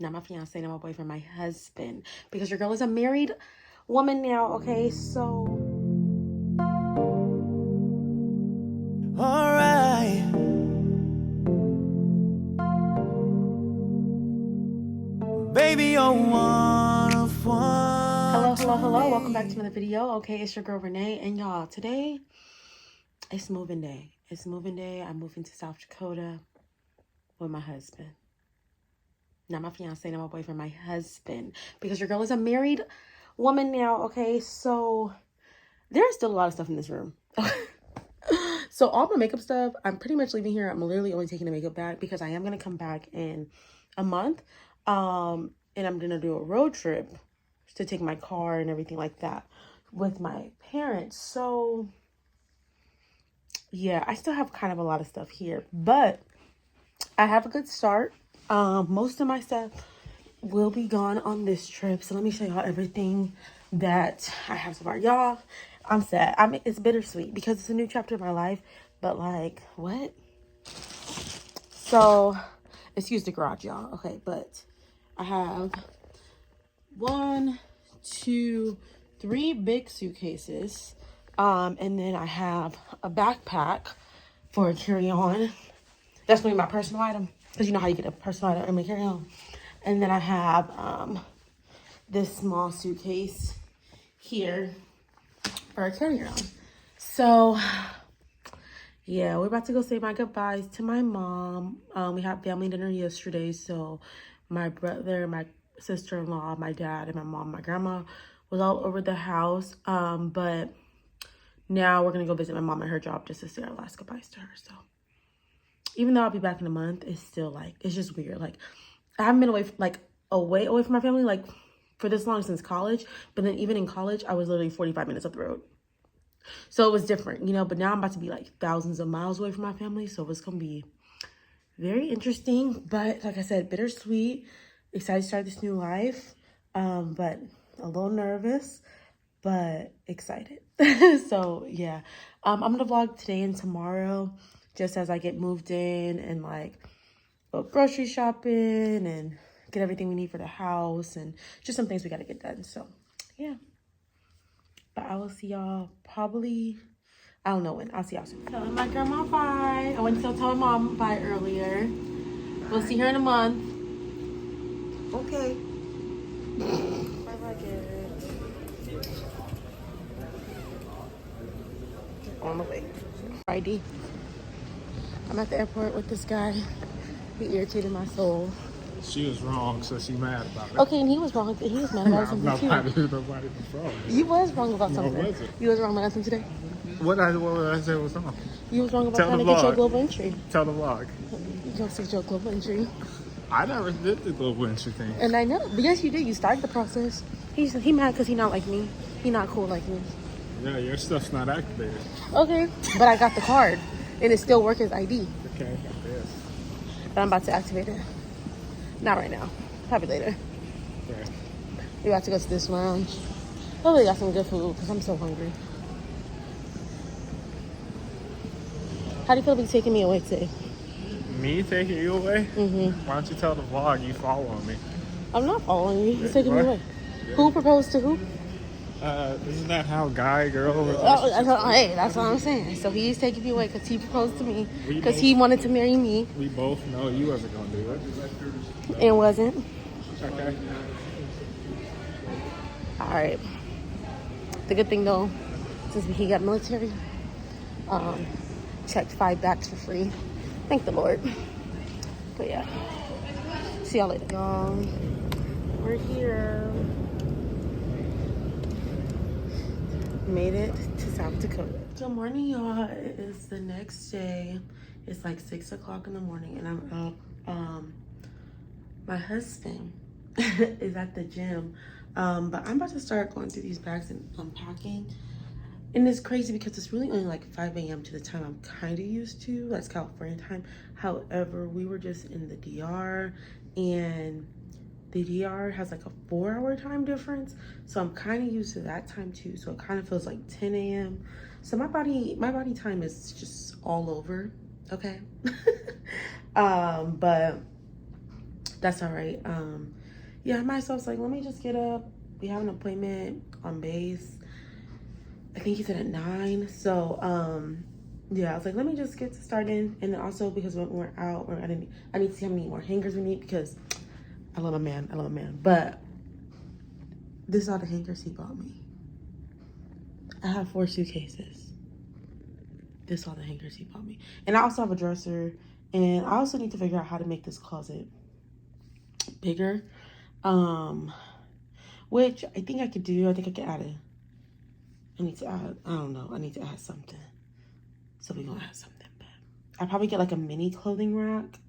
Not my fiance, not my boyfriend, my husband. Because your girl is a married woman now, okay? So... Alright. Baby, you're one of one. Hello. Welcome back to another video. Okay, it's your girl Renee. And y'all, today, it's moving day. It's moving day. I'm moving to South Dakota with my husband. Not my fiance, not my boyfriend, my husband. Because your girl is a married woman now, okay? So, there's still a lot of stuff in this room. So, all my makeup stuff, I'm pretty much leaving here. I'm literally only taking the makeup back because I am going to come back in a month. And I'm going to do a road trip to take my car and everything like that with my parents. So, yeah, I still have kind of a lot of stuff here. But I have a good start. Most of my stuff will be gone on this trip. So let me show y'all everything that I have so far. Y'all, I'm sad. It's bittersweet because it's a new chapter of my life. But like, what? So, excuse the garage, y'all. Okay, but I have 1, 2, 3 big suitcases. And then I have a backpack for a carry-on. That's going to be my personal item. Because you know how you get a personal item and a carry-on. And then I have this small suitcase here for a carry-on. So, yeah, we're about to go say my goodbyes to my mom. We had family dinner yesterday. So, my brother, my sister-in-law, my dad, and my mom, my grandma was all over the house. But now we're going to go visit my mom at her job just to say our last goodbyes to her. So, even though I'll be back in a month, it's still like, it's just weird. Like, I haven't been away from my family, like, for this long since college. But then even in college, I was literally 45 minutes up the road. So it was different, you know. But now I'm about to be like thousands of miles away from my family. So it's going to be very interesting. But like I said, bittersweet. Excited to start this new life. But a little nervous, but excited. So, yeah. I'm going to vlog today and tomorrow, just as I get moved in and like go grocery shopping and get everything we need for the house and just some things we got to get done. So, yeah. But I will see y'all probably, I don't know when. I'll see y'all soon. Telling my grandma bye. I went to tell my mom bye earlier. We'll see her in a month. Okay. Bye-bye, kids. On the way. ID. I'm at the airport with this guy. He irritated my soul. She was wrong, so she mad about it. Okay, and he was wrong. He was mad about something too. Nobody was wrong. You was wrong about something. No, was it? You was wrong about something today. What did I say was wrong? You was wrong about Tell trying to the get your vlog. global entry. Tell the vlog. You don't see your global entry. I never did the global entry thing. And I know, but yes, you did. You started the process. He mad because he not like me. He not cool like me. Yeah, your stuff's not activated. Okay, but I got the card, and it still works as ID. Okay, I got this. But I'm about to activate it. Not right now. Probably later. Okay. We about to go to this lounge. Hopefully, got some good food because I'm so hungry. How do you feel about taking me away today? Me taking you away? Mm-hmm. Why don't you tell the vlog you following me? I'm not following you. He's taking me What? away. Yeah. Who proposed to who? Isn't that how girl? Hey, that's what I'm saying. So he's taking me away because he proposed to me We because both- he wanted to marry me We both know you wasn't gonna do it. and wasn't. Okay. All right. The good thing though, since he got military, checked 5 bags for free. Thank the Lord. But yeah, see y'all later. Y'all, we're here. Made it to South Dakota. Good morning, y'all. It is the next day. It's like 6 o'clock in the morning, and I'm up. My husband is at the gym, but I'm about to start going through these bags and unpacking. And it's crazy because it's really only like 5 a.m. to the time I'm kind of used to. That's California time. However, we were just in the DR, and the DR has like a 4-hour time difference. So I'm kind of used to that time too. So it kind of feels like 10 a.m. So my body time is just all over. Okay. But that's all right. Yeah, myself like, let me just get up. We have an appointment on base. I think he said at 9. So yeah, I was like, let me just get started. And then also because when we're out, I need to see how many more hangers we need because I love a man. I love a man. But this is all the hangers he bought me. I have 4 suitcases. This is all the hangers he bought me. And I also have a dresser. And I also need to figure out how to make this closet bigger. Which I think I could do. I think I could add it. I need to add, I don't know. I need to add something. So we're gonna add something. But I'll probably get like a mini clothing rack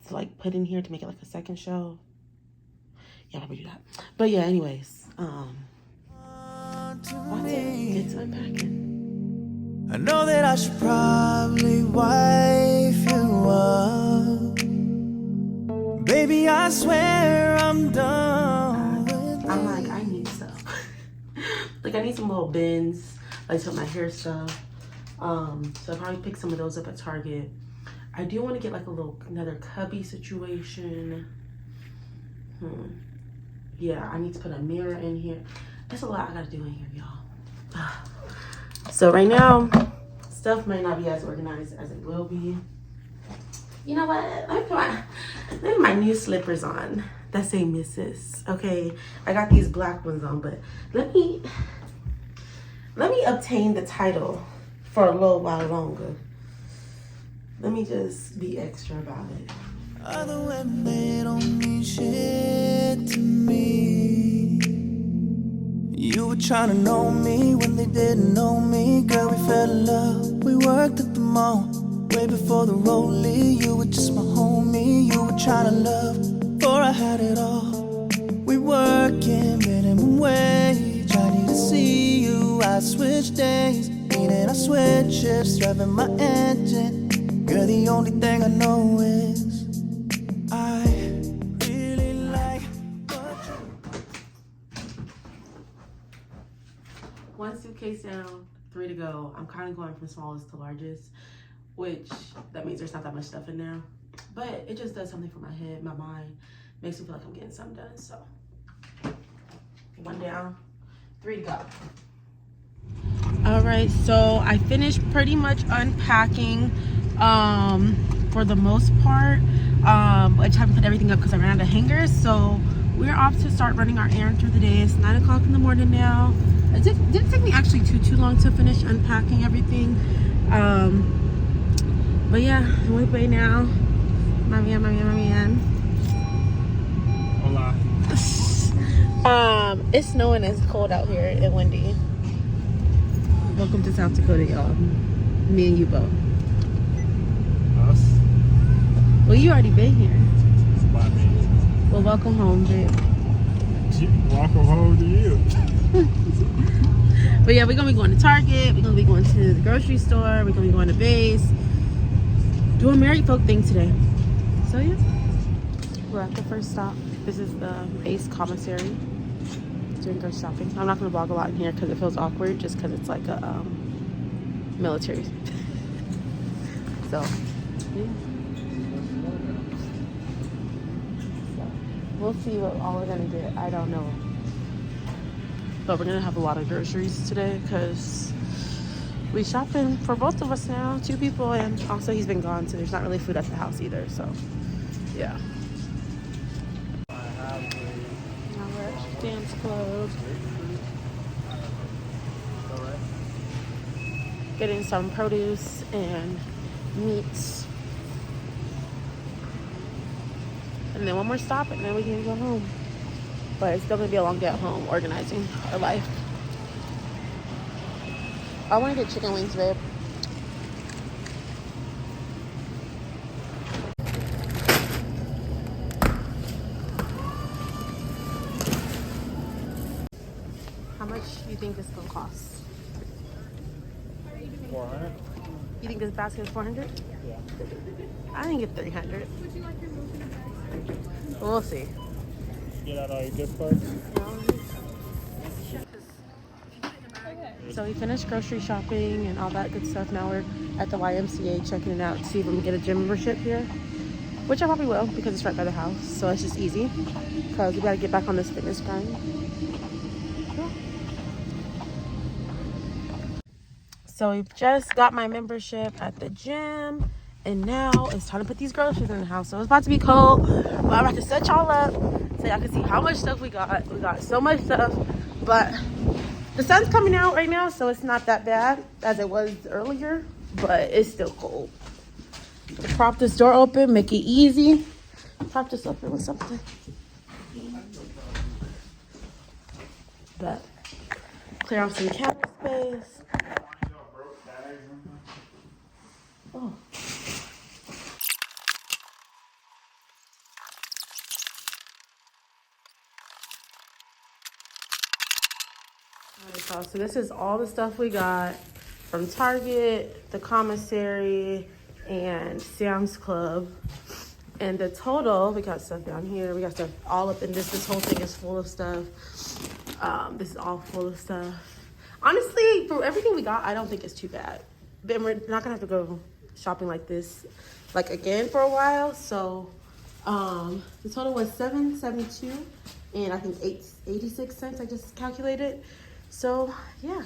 to like put in here to make it like a second shelf. Yeah, I'll probably do that. But yeah, anyways, let's get to unpacking. I know that I should probably wife you up. Baby, I swear I'm done with I'm like, I need stuff. Like I need some little bins, like some of my hair stuff. So I'll probably pick some of those up at Target. I do want to get like another cubby situation. Yeah, I need to put a mirror in here. There's a lot I gotta do in here, y'all. So right now, stuff might not be as organized as it will be. You know what? Let me put my new slippers on that say Mrs. Okay, I got these black ones on, but let me obtain the title for a little while longer. Let me just be extra about it. other women, they don't mean shit to me. You were trying to know me when they didn't know me. Girl, we fell in love, we worked at the mall. Way before the rollie, you were just my homie. You were trying to love before I had it all. We working minimum wage. I need to see you. I switch days, meaning I switch shifts, driving my engine. Girl, the only thing I know is I really like what you. 1 suitcase down, 3 to go. I'm kind of going from smallest to largest, which that means there's not that much stuff in there. But it just does something for my head, my mind. Makes me feel like I'm getting something done. So 1 down, 3 to go. All right, so I finished pretty much unpacking for the most part. I just haven't put everything up because I ran out of hangers. So we're off to start running our errand through the day. It's 9 o'clock in the morning now. It didn't take me actually too long to finish unpacking everything. But yeah, muy bien now. Mami. Hola. It's snowing and it's cold out here and windy. Welcome to South Dakota, y'all. Me and you both. Us? Well, you already been here. By me. Well, welcome home, babe. Welcome home to you. But yeah, we're gonna be going to Target. We're gonna be going to the grocery store. We're gonna be going to base. Doing married folk thing today. So yeah, we're at the first stop. This is the base commissary. Doing grocery shopping. I'm not gonna vlog a lot in here because it feels awkward, just because it's like a military. So yeah. We'll see what all we're gonna get. I don't know. But we're gonna have a lot of groceries today because we shopping for both of us now, 2 people, and also he's been gone, so there's not really food at the house either. So yeah. I have Now we're at Dan's Club, getting some produce and meats. And then one more stop and then we can go home. But it's still gonna be a long day at home organizing our life. I wanna get chicken wings, babe. How much do you think this gonna cost? 400. You think this basket is 400? Yeah. I think it's 300. We'll see. Get out all your gift cards. So we finished grocery shopping and all that good stuff. Now we're at the YMCA checking it out to see if we can get a gym membership here. which I probably will because it's right by the house. So it's just easy because we got to get back on this fitness grind. Yeah. So we just got my membership at the gym. And now it's time to put these groceries in the house. So it's about to be cold. But I'm about to set y'all up so y'all can see how much stuff we got. We got so much stuff. But the sun's coming out right now, so it's not that bad as it was earlier. But it's still cold. Prop this door open, make it easy. Prop this open with something. But clear off some counter space. Oh. Alright, so this is all the stuff we got from Target, the commissary, and Sam's Club. And the total, we got stuff down here. We got stuff all up in this. This whole thing is full of stuff. This is all full of stuff. Honestly, for everything we got, I don't think it's too bad. But we're not gonna have to go shopping like this, like again for a while. So the total was $7.72, and I think 86 cents. I just calculated. So yeah,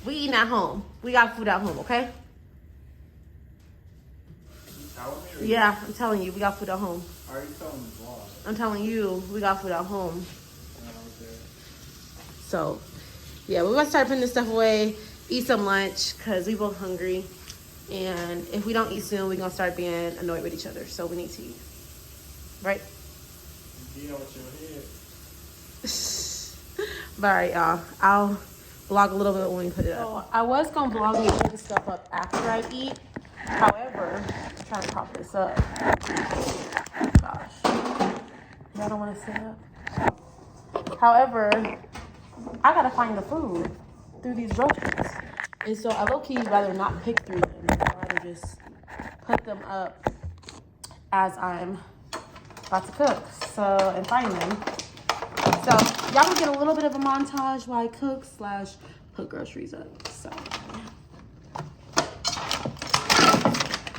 we eating at home. We got food at home, okay? Yeah, I'm telling you, we got food at home. Are you telling the vlog? I'm telling you, we got food at home. So, yeah, we're gonna start putting this stuff away, eat some lunch, because we both hungry. And if we don't eat soon, we're gonna start being annoyed with each other. So we need to eat. Right? You know what your head. But all right, y'all. I'll vlog a little bit when we put it up. So I was gonna vlog me putting stuff up after I eat. However, I'm trying to prop this up. Gosh. Y'all don't want to sit up? However, I gotta find the food through these groceries. And so I low-key rather not pick through them. I'd rather just put them up as I'm about to cook. So, and find them. So y'all will get a little bit of a montage while I cook / put groceries up. So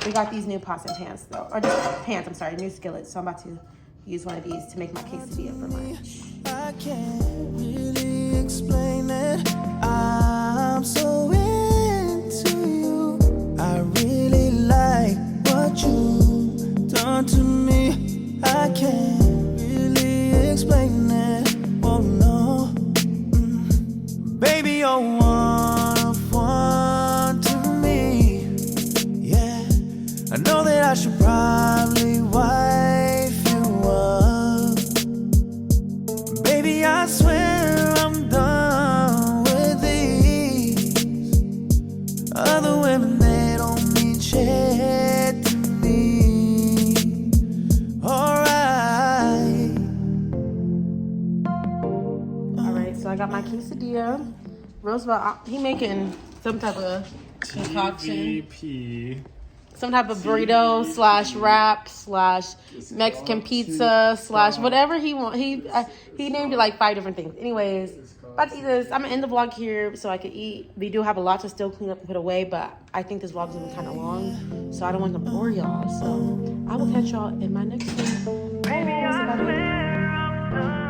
we got these new pots and pans though. Or just pans, I'm sorry, new skillets. So I'm about to use one of these to make my quesadilla for lunch. I can't really explain it. I'm so into you. I really like what you've done to me. I can't really explain it. Oh no, baby, you're one of one to me. Yeah, I know that I should probably wife you up. Baby, I swear I'm done with these other women. They don't mean shit to me. Alright, so I got my quesadilla. Roosevelt, he making some type of concoction. TVP. Some type of burrito / wrap / Mexican pizza / whatever he want. He named it like 5 different things. Anyways, about to eat this. I'm gonna end the vlog here so I can eat. We do have a lot to still clean up and put away, but I think this vlog is gonna be kind of long, so I don't want to bore y'all. So I will catch y'all in my next one. Bye, guys.